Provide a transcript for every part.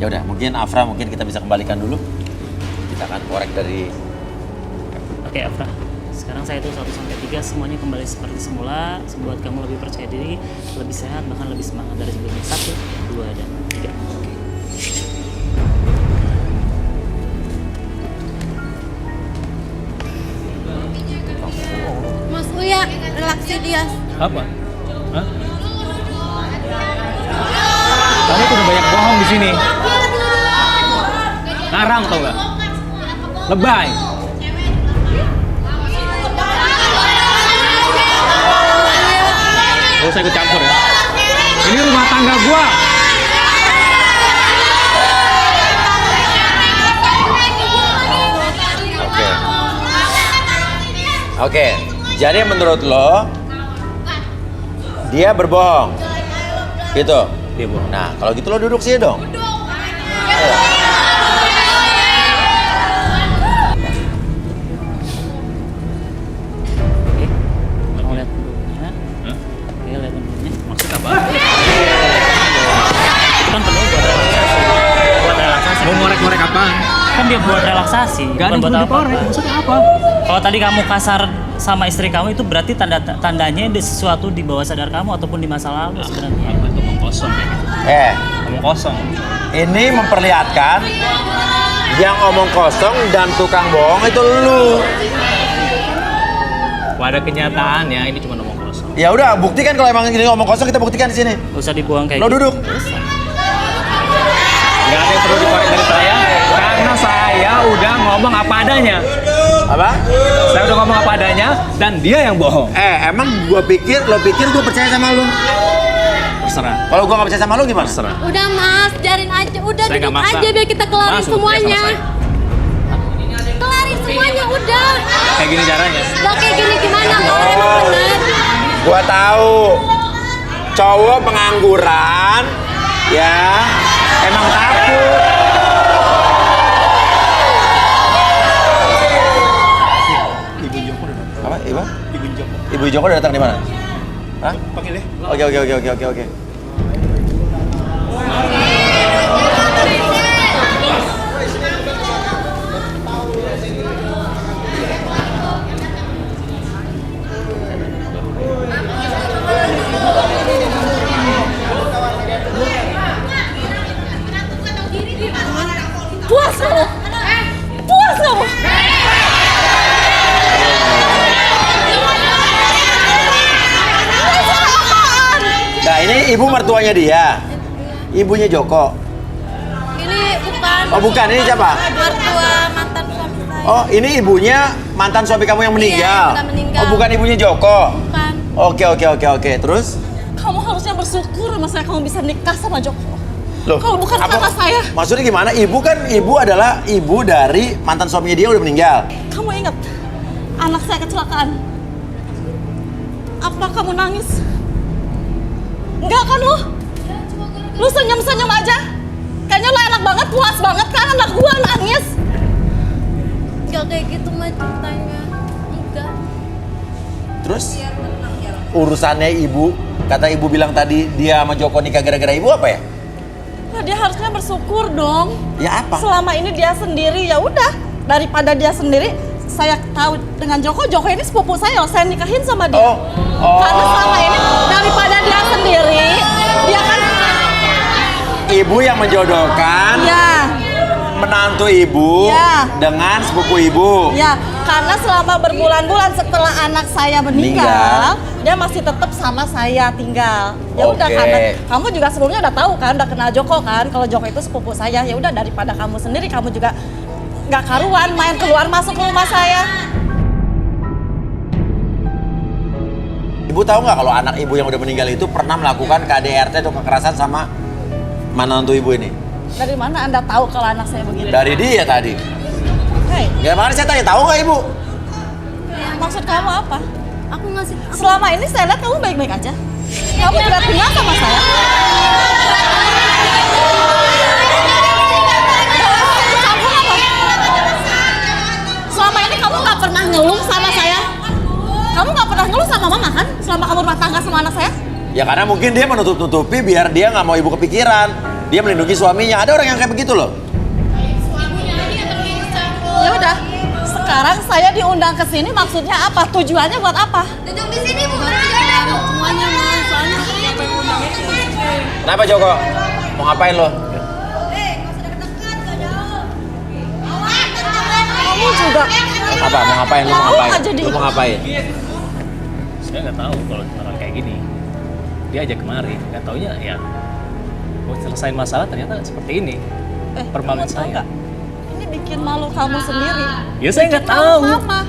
Ya udah, mungkin Afra kita bisa kembalikan dulu. Kita akan korek dari. Oke, Afra. Sekarang saya hitung 1 sampai 3 semuanya kembali seperti semula, membuat kamu lebih percaya diri, lebih sehat, bahkan lebih semangat dari sebelumnya. 1, 2, dan 3. Oke. Mas Uya, relaksi dia. Apa? Hah? Kamu tuh udah banyak bohong di sini. Ngarang tau gak? Lebay. Gak usah ikut campur ya. Ini rumah tangga gua. Oke. Jadi menurut lo dia berbohong. Gitu. Dia bohong. Nah, kalau gitu lo duduk sini dong. Ayo. Oke. Mau lihat dulunya. Hah? Oke, lihat dulunya. Maksud apa? Itu kan perlu buat relaksasi. Buat relaksasi. Mau ngorek-ngorek apa? Kan dia buat relaksasi, Gak ada bukan buat yang apa. dikorek. Maksudnya apa? Kalau tadi kamu kasar sama istri kamu itu berarti tandanya ada sesuatu di bawah sadar kamu ataupun di masa lalu sebenarnya. Apa itu ngomong kosong kayak gitu? Ngomong Kosong. Ini memperlihatkan yang omong kosong dan tukang bohong itu lu. Pada kenyataannya ini cuma ngomong kosong. Ya udah, buktikan kalau emang ini omong kosong, kita buktikan di sini. Gak usah dibuang kayak Lo gitu. duduk. Gak ada yang perlu dikorek dari saya karena saya udah ngomong apa adanya. Apa? Saya udah ngomong apa adanya dan dia yang bohong. Emang lo pikir gue percaya sama lu? Terserah. Kalau gue gak percaya sama lu gimana? Terserah. Udah Mas, biarin aja. Udah Saya nggak duduk maksa. aja biar kita kelarin Mas, udah semuanya. selesai. Kelarin semuanya udah. Kayak gini caranya. Udah kayak gini gimana? Kalau emang bener. Gua tahu cowok pengangguran ya emang takut. Ibu Joko udah datang. Apa? Ibu? Ibu Joko. Ibu Joko udah datang di mana? Hah? Panggil deh. Oke. Puas kamu. Puas kamu. Nah ini ibu mertuanya dia. Ibunya Joko. Ini bukan. Oh bukan, ini siapa? Mertua mantan suami saya. Oh ini ibunya mantan suami kamu yang meninggal. Iya, udah meninggal. Oh bukan ibunya Joko. Bukan. Oke. Terus? Kamu harusnya bersyukur mas kamu bisa nikah sama Joko. Loh, Kalau bukan apa- kakak saya. Maksudnya gimana? Ibu adalah ibu dari mantan suaminya dia udah meninggal. Kamu ingat anak saya kecelakaan? Apa kamu nangis? Enggak kan lu? Lu senyum-senyum aja. Kayaknya lu enak banget, puas banget kan anak gua nangis. Gak kayak gitu mah ceritanya. Enggak. Terus urusannya ibu, kata ibu bilang tadi dia sama Joko nikah gara-gara ibu apa ya? Nah, dia harusnya bersyukur dong. Ya apa? Selama ini dia sendiri, ya udah. Daripada dia sendiri, saya tahu dengan Joko ini sepupu saya loh, saya nikahin sama dia. Oh. Karena selama ini daripada dia sendiri, dia kan Ibu yang menjodohkan ya, menantu ibu Ya. dengan sepupu ibu. ya, karena selama berbulan-bulan setelah anak saya meninggal, dia masih tetap sama saya tinggal. Ya udah Oke. karena kamu juga sebelumnya udah tahu kan, udah kenal Joko kan, kalau Joko itu sepupu saya. Ya udah daripada kamu sendiri, kamu juga nggak karuan main keluar masuk ke rumah saya. Ibu tahu nggak kalau anak ibu yang udah meninggal itu pernah melakukan KDRT atau kekerasan sama menantu ibu ini? Dari mana Anda tahu kalau anak saya begini? Dari dia tadi. Hei, Gimana saya tanya, tahu nggak ibu? maksud kamu apa? Aku ngasih. Selama ini saya lihat kamu baik-baik aja. Kamu tidak tinggal sama saya. Kamu apa? Selama ini kamu nggak pernah ngeluh sama saya. Kamu nggak pernah ngeluh sama mama kan? Selama kamu rumah tangga sama anak saya? Ya karena mungkin dia menutup-nutupi biar dia nggak mau ibu kepikiran. Dia melindungi suaminya. Ada orang yang kayak begitu loh. Ya udah. Sekarang saya diundang ke sini maksudnya apa? Tujuannya buat apa? Duduk di sini Bu, semuanya Mas. Soalnya siapa yang undang itu? Kenapa Joko? Mau ngapain lo? Kamu juga. Apa? Mau ngapain? Lo mau Mau ngapain? nggak jadi? Lo mau ngapain? Saya nggak tahu kalau orang kayak gini. Dia ajak kemari, nggak taunya ya. Mau selesain masalah ternyata seperti ini. Permaluin kamu tahu saya. nggak? Ini bikin malu kamu sendiri. Ya saya nggak Bikin malu tahu. Mama.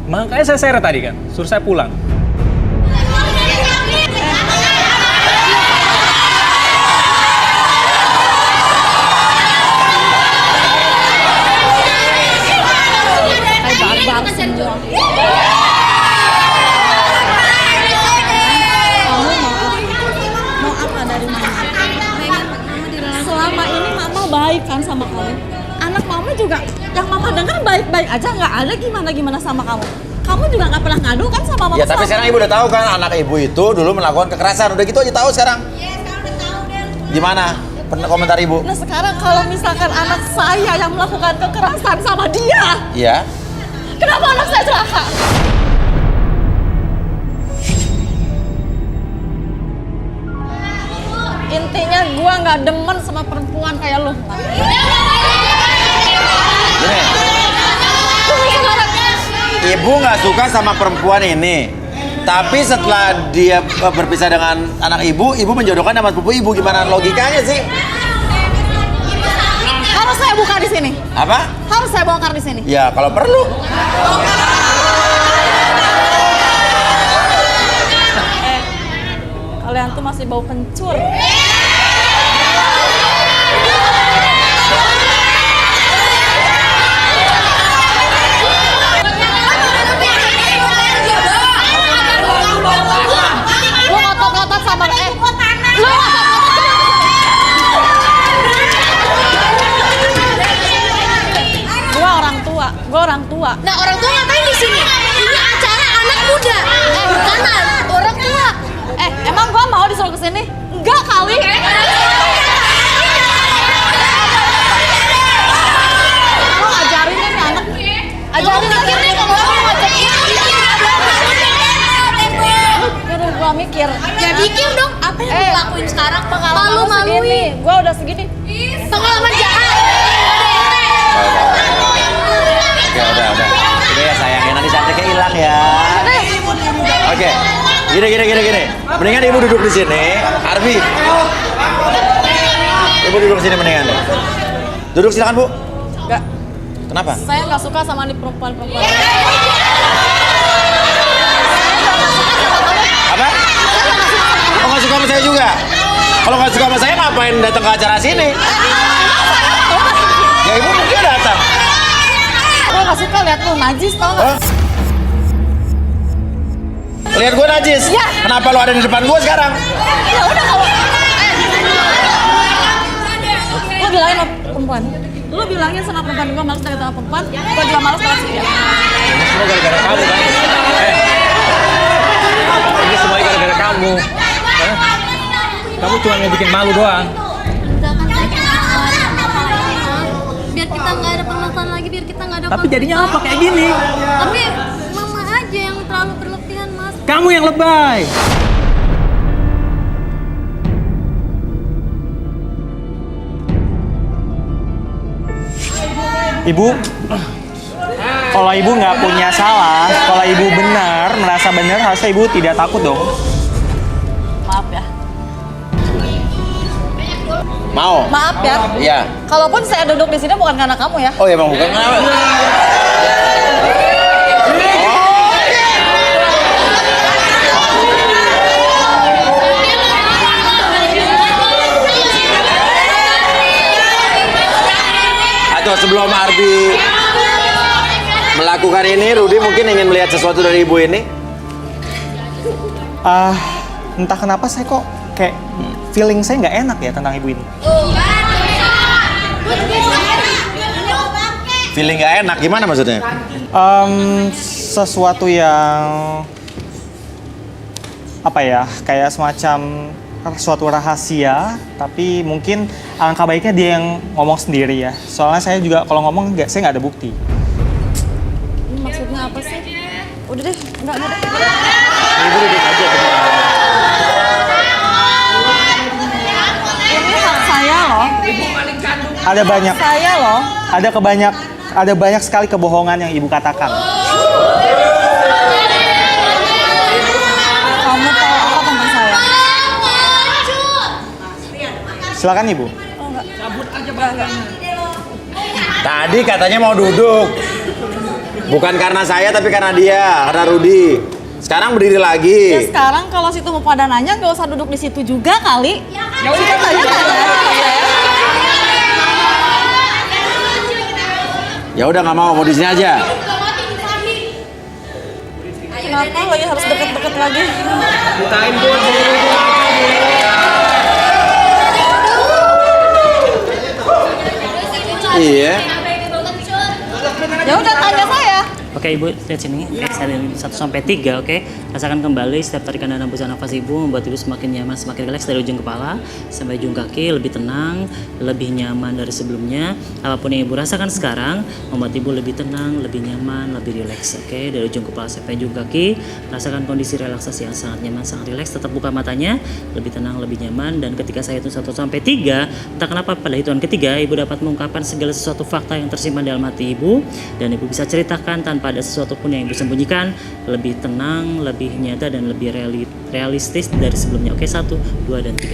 Makanya saya seret tadi kan, suruh saya pulang. Barbar semua. Kamu mau apa dari mama? Selama ini mama baik kan sama kamu. Anak mama juga yang mama dengar baik-baik aja, nggak ada gimana-gimana sama kamu. Kamu juga nggak pernah ngadu kan sama mama? Ya tapi sekarang ibu udah tahu kan anak ibu itu dulu melakukan kekerasan. Udah gitu aja tahu sekarang. Gimana? Komentar ibu? Nah sekarang kalau misalkan anak saya yang melakukan kekerasan sama dia, Iya. kenapa anak saya celaka? Intinya gua nggak demen sama perempuan kayak lu. Gini, ibu nggak suka sama perempuan ini. Tapi setelah dia berpisah dengan anak ibu menjodohkan sama sepupu ibu. Gimana logikanya sih? Harus saya buka di sini. Apa? Harus saya bongkar di sini. Ya kalau perlu. Kalian tuh masih bau kencur. Lu ngotot-ngotot sama lu Gua orang tua. Nah, orang tua ngapain di sini? Ini acara anak muda. Bukan orang tua. Emang gua mau disuruh ke sini? Enggak kali. Lu ajarin deh nih anak. Ajarin mikir nih kalau lu ngajak. Biar gua mikir. Ya mikir dong, apa yang lu lakuin sekarang? Pengalaman lu segini. Gua udah segini. Pengalaman jahat. Oke, udah. Udah ya sayangnya, nanti cantiknya hilang ya. Oke, gini. Mendingan ibu duduk di sini. Arbi, ibu duduk di sini mendingan deh. Duduk silakan bu. Enggak. Kenapa? Saya nggak suka sama nih perempuan-perempuan. Apa? Oh nggak suka sama saya juga? Kalau nggak suka sama saya ngapain datang ke acara sini? Ya ibu mungkin datang. Gue nggak suka lihat lu najis tau nggak? Hah? Lihat gue najis? Iya. Kenapa lo ada di depan gue sekarang? Ya udah kalau lu bilangin sama perempuan. Lu bilangin sama perempuan gue malas deket sama perempuan. Gue juga malas deket sama dia. Ini semua gara-gara kamu kan? Ini semua gara-gara kamu. Kamu cuma mau bikin malu doang. Udah kan saya kemarin masalah ini, Mas. Biar kita nggak ada permasalahan lagi, biar kita nggak ada Tapi konflik. jadinya apa kayak gini? Tapi mama aja yang terlalu berlebihan, Mas. Kamu yang lebay. Ibu, kalau ibu nggak punya salah, kalau ibu benar, merasa benar, harusnya ibu tidak takut dong. Maaf ya. Mau? Maaf ya. Iya. Kalaupun saya duduk di sini bukan karena kamu ya. Oh ya bang bukan kenapa? Atau sebelum Arbi melakukan ini, Rudi mungkin ingin melihat sesuatu dari ibu ini. Entah kenapa saya kok kayak feeling saya nggak enak ya tentang ibu ini. Feeling gak enak, gimana maksudnya? Sesuatu yang apa ya, kayak semacam suatu rahasia, tapi mungkin alangkah baiknya dia yang ngomong sendiri ya. Soalnya saya juga kalau ngomong saya nggak ada bukti. Ini maksudnya apa sih? Udah deh, enggak deh. Ibu duduk aja. Ini hak saya loh. Ada banyak, Saya loh. ada banyak sekali kebohongan yang ibu katakan. Kamu tahu apa tentang saya? Silakan ibu. Oh enggak. Cabut aja enggak. Tadi katanya mau duduk. Bukan karena saya tapi karena dia, karena Rudi. Sekarang berdiri Ya lagi. sekarang kalau situ mau pada nanya nggak usah duduk di situ juga kali. Ya udah tanya sama saya. Ya udah nggak mau di sini aja. Kenapa lagi harus deket-deket lagi? Iya. Ya udah tanya saya. Oke ibu, lihat sini. Oke, saya dari 1 sampai 3, oke. Rasakan kembali setiap tarikan dan hembusan nafas ibu membuat ibu semakin nyaman, semakin rileks dari ujung kepala sampai ujung kaki, lebih tenang, lebih nyaman dari sebelumnya. Apapun yang ibu rasakan sekarang membuat ibu lebih tenang, lebih nyaman, lebih rileks, oke. Dari ujung kepala sampai ujung kaki, rasakan kondisi relaksasi yang sangat nyaman, sangat rileks. Tetap buka matanya, lebih tenang, lebih nyaman. Dan ketika saya hitung 1 sampai 3, entah kenapa pada hitungan ketiga ibu dapat mengungkapkan segala sesuatu fakta yang tersimpan dalam hati ibu, dan ibu bisa ceritakan tanpa ada sesuatu pun yang ibu sembunyikan, lebih tenang, lebih nyata dan lebih realistis dari sebelumnya. Oke, 1, 2, dan 3.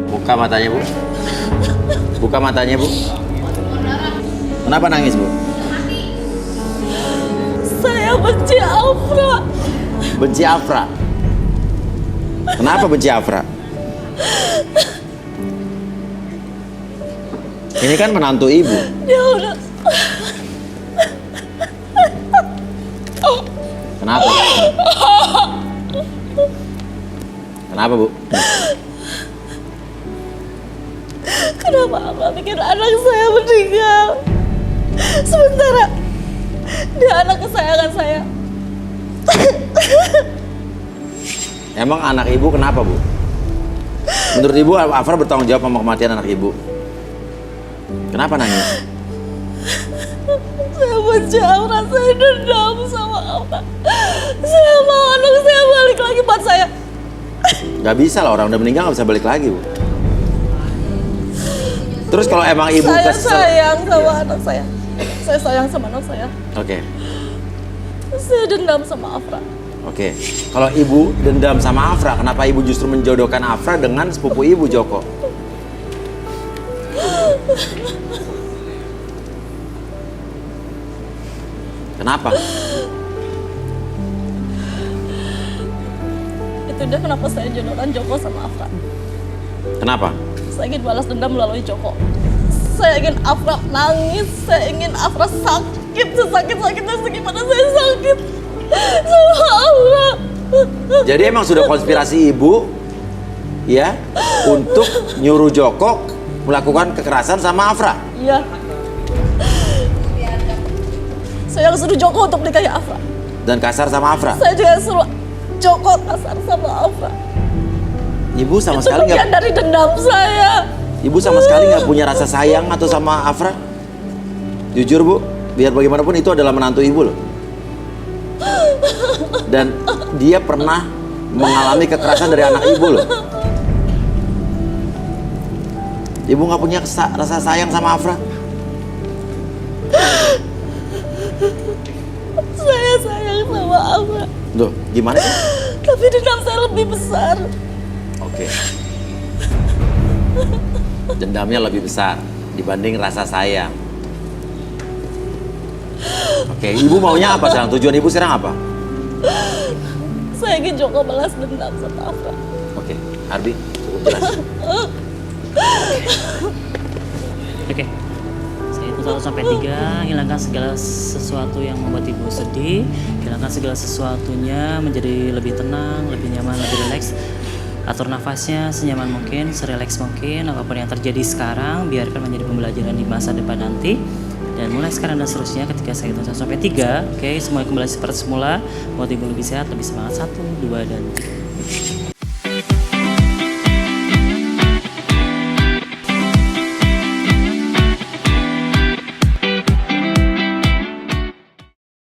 Buka matanya bu. Buka matanya bu. Kenapa nangis bu? Saya benci Afra. Benci Afra. Kenapa benci Afra? Ini kan menantu ibu. Dia udah Kenapa? Kenapa bu? kenapa Afra bikin anak saya meninggal? Sementara dia anak kesayangan saya. Emang anak ibu kenapa bu? Menurut ibu Afra bertanggung jawab sama kematian anak ibu. Kenapa nangis? Saya benci Afra, saya dendam sama Afra. Saya mau anak saya balik lagi buat saya. Gak bisa lah, orang udah meninggal gak bisa balik lagi bu. Terus kalau emang ibu Saya kesel, sayang sama anak saya. Saya sayang sama anak saya. oke. Saya dendam sama Afra. Oke, kalau ibu dendam sama Afra, kenapa ibu justru menjodohkan Afra dengan sepupu ibu Joko? Kenapa? Itu dia kenapa saya jodohkan Joko sama Afra. Kenapa? Saya ingin balas dendam melalui Joko. Saya ingin Afra nangis. Saya ingin Afra sakit. Sesakit-sakitnya segimana saya sakit sama Afra. Jadi emang sudah konspirasi ibu, ya, untuk nyuruh Joko melakukan kekerasan sama Afra. Iya. Saya yang suruh Joko untuk nikahi Afra. Dan kasar sama Afra. Saya juga yang suruh Joko kasar sama Afra. Ibu sama Itu sekali bagian nggak, dari dendam saya. ibu sama sekali nggak punya rasa sayang atau sama Afra. Jujur bu, biar bagaimanapun itu adalah menantu ibu loh. Dan dia pernah mengalami kekerasan dari anak ibu loh. Ibu nggak punya rasa sayang sama Afra. Saya sayang sama Afra. Duh, gimana sih? Tapi dendam saya lebih besar. Oke. Dendamnya lebih besar dibanding rasa sayang. Oke, ibu maunya apa sekarang? Tujuan ibu sekarang apa? Saya ingin Joko balas dendam sama Afra. Oke, Ardi, cukup jelas. Oke. Saya hitung 1 sampai 3, hilangkan segala sesuatu yang membuat ibu sedih, hilangkan segala sesuatunya menjadi lebih tenang, lebih nyaman, lebih rileks. Atur nafasnya senyaman mungkin, serileks mungkin. Apapun yang terjadi sekarang, biarkan menjadi pembelajaran di masa depan nanti. Dan mulai sekarang dan seterusnya ketika saya hitung 1 sampai 3, oke, semua kembali seperti semula. Buat ibu lebih sehat, lebih semangat. 1, 2, dan 3.